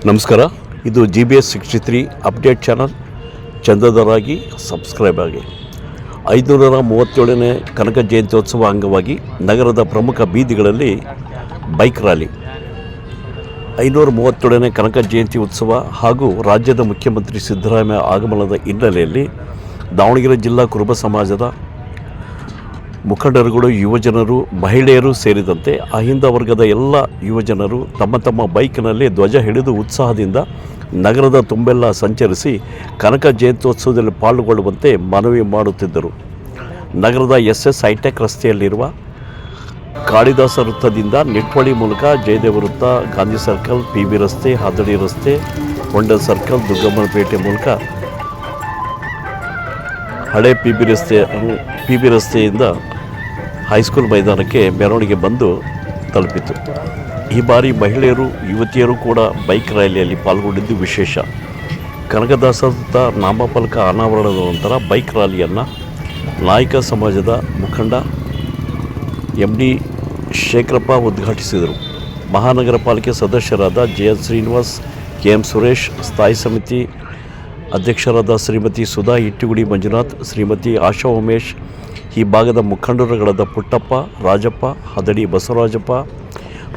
ನಮಸ್ಕಾರ. ಇದು GBS 63 update channel. ಚಂದದರಾಗಿ subscribe ಆಗಿ. 537ನೇ ಕನಕ ಜಯಂತ್ಯೋತ್ಸವ ಅಂಗವಾಗಿ ನಗರದ ಪ್ರಮುಖ ಬೀದಿಗಳಲ್ಲಿ ಬೈಕ್ ರ್ಯಾಲಿ. 537ನೇ ಕನಕ ಜಯಂತಿ ಉತ್ಸವ ಹಾಗೂ ರಾಜ್ಯದ ಮುಖ್ಯಮಂತ್ರಿ ಸಿದ್ದರಾಮಯ್ಯ ಆಗಮನದ ಹಿನ್ನೆಲೆಯಲ್ಲಿ ದಾವಣಗೆರೆ ಜಿಲ್ಲಾ ಕುರುಬ ಸಮಾಜದ ಮುಖಂಡರುಗಳು, ಯುವಜನರು, ಮಹಿಳೆಯರು ಸೇರಿದಂತೆ ಅಹಿಂದ ವರ್ಗದ ಎಲ್ಲ ಯುವಜನರು ತಮ್ಮ ತಮ್ಮ ಬೈಕ್ನಲ್ಲಿ ಧ್ವಜ ಹಿಡಿದು ಉತ್ಸಾಹದಿಂದ ನಗರದ ತುಂಬೆಲ್ಲ ಸಂಚರಿಸಿ ಕನಕ ಜಯಂತ್ಯೋತ್ಸವದಲ್ಲಿ ಪಾಲ್ಗೊಳ್ಳುವಂತೆ ಮನವಿ ಮಾಡುತ್ತಿದ್ದರು. ನಗರದ SS ಹೈಟೆಕ್ ರಸ್ತೆಯಲ್ಲಿರುವ ಕಾಳಿದಾಸ ವೃತ್ತದಿಂದ ನಿಟ್ವಳ್ಳಿ ಮೂಲಕ ಜಯದೇವ ವೃತ್ತ, ಗಾಂಧಿ ಸರ್ಕಲ್, PB ರಸ್ತೆ, ಹದಡಿ ರಸ್ತೆ, ಹೊಂಡಲ್ ಸರ್ಕಲ್, ದುರ್ಗಮ್ಮನಪೇಟೆ ಮೂಲಕ ಹಳೆ PB ರಸ್ತೆಯಿಂದ ಹೈಸ್ಕೂಲ್ ಮೈದಾನಕ್ಕೆ ಮೆರವಣಿಗೆ ಬಂದು ತಲುಪಿತು. ಈ ಬಾರಿ ಮಹಿಳೆಯರು, ಯುವತಿಯರು ಕೂಡ ಬೈಕ್ ರ್ಯಾಲಿಯಲ್ಲಿ ಪಾಲ್ಗೊಂಡಿದ್ದು ವಿಶೇಷ. ಕನಕದಾಸ ವೃತ್ತ ನಾಮಫಲಕ ಅನಾವರಣದ ನಂತರ ಬೈಕ್ ರ್ಯಾಲಿಯನ್ನು ನಾಯಕ ಸಮಾಜದ ಮುಖಂಡ MD ಶೇಖರಪ್ಪ ಉದ್ಘಾಟಿಸಿದರು. ಮಹಾನಗರ ಪಾಲಿಕೆ ಸದಸ್ಯರಾದ JS ಶ್ರೀನಿವಾಸ್, KM ಸುರೇಶ್, ಸ್ಥಾಯಿ ಸಮಿತಿ ಅಧ್ಯಕ್ಷರಾದ ಶ್ರೀಮತಿ ಸುಧಾ ಇಟ್ಟಿಗುಡಿ ಮಂಜುನಾಥ್, ಶ್ರೀಮತಿ ಆಶಾ ಉಮೇಶ್, ಈ ಭಾಗದ ಮುಖಂಡರುಗಳಾದ Puttappa, Rajappa, Hadadi Basavarajappa,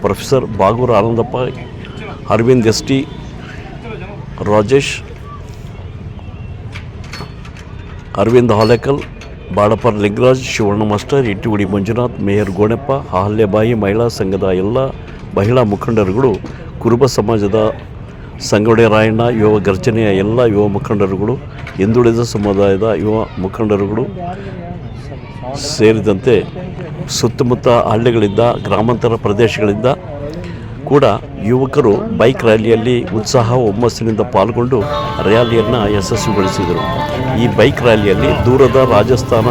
professor Baguru Anandappa, Aravind ST, Rajesh, Aravind Halekal, Badapar Lingaraj, Shivanna master, Ittigudi Manjunath, mayor Goneppa, Ahalyabai ಮಹಿಳಾ ಸಂಘದ ಎಲ್ಲ ಮಹಿಳಾ ಮುಖಂಡರುಗಳು, ಕುರುಬ ಸಮಾಜದ ಸಂಗೊಡೆ ರಾಯಣ್ಣ, ಯುವ ಗರ್ಜನೆಯ ಎಲ್ಲ ಯುವ ಮುಖಂಡರುಗಳು, ಹಿಂದುಳಿದ ಸಮುದಾಯದ ಯುವ ಮುಖಂಡರುಗಳು ಸೇರಿದಂತೆ ಸುತ್ತಮುತ್ತ ಹಳ್ಳಿಗಳಿಂದ, ಗ್ರಾಮಾಂತರ ಪ್ರದೇಶಗಳಿಂದ ಕೂಡ ಯುವಕರು ಬೈಕ್ ರ್ಯಾಲಿಯಲ್ಲಿ ಉತ್ಸಾಹ ಹುಮ್ಮಸ್ಸಿನಿಂದ ಪಾಲ್ಗೊಂಡು ರ್ಯಾಲಿಯನ್ನು ಯಶಸ್ವಿಗೊಳಿಸಿದರು. ಈ ಬೈಕ್ ರ್ಯಾಲಿಯಲ್ಲಿ ದೂರದ ರಾಜಸ್ಥಾನ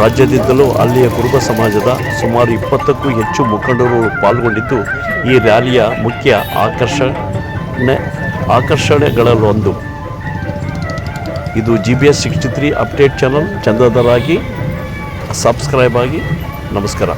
ರಾಜ್ಯದಿಂದಲೂ ಅಲ್ಲಿಯ ಕುರುಬ ಸಮಾಜದ ಸುಮಾರು 20ಕ್ಕೂ ಹೆಚ್ಚು ಮುಖಂಡರು ಪಾಲ್ಗೊಂಡಿದ್ದು ಈ ರ್ಯಾಲಿಯ ಮುಖ್ಯ ಆಕರ್ಷಣೆಗಳಲ್ಲೊಂದು. ಇದು GBS 63 ಅಪ್ಡೇಟ್ ಚಾನಲ್. ಚಂದದರಾಗಿ ಸಬ್ಸ್ಕ್ರೈಬ್ ಆಗಿ. ನಮಸ್ಕಾರ.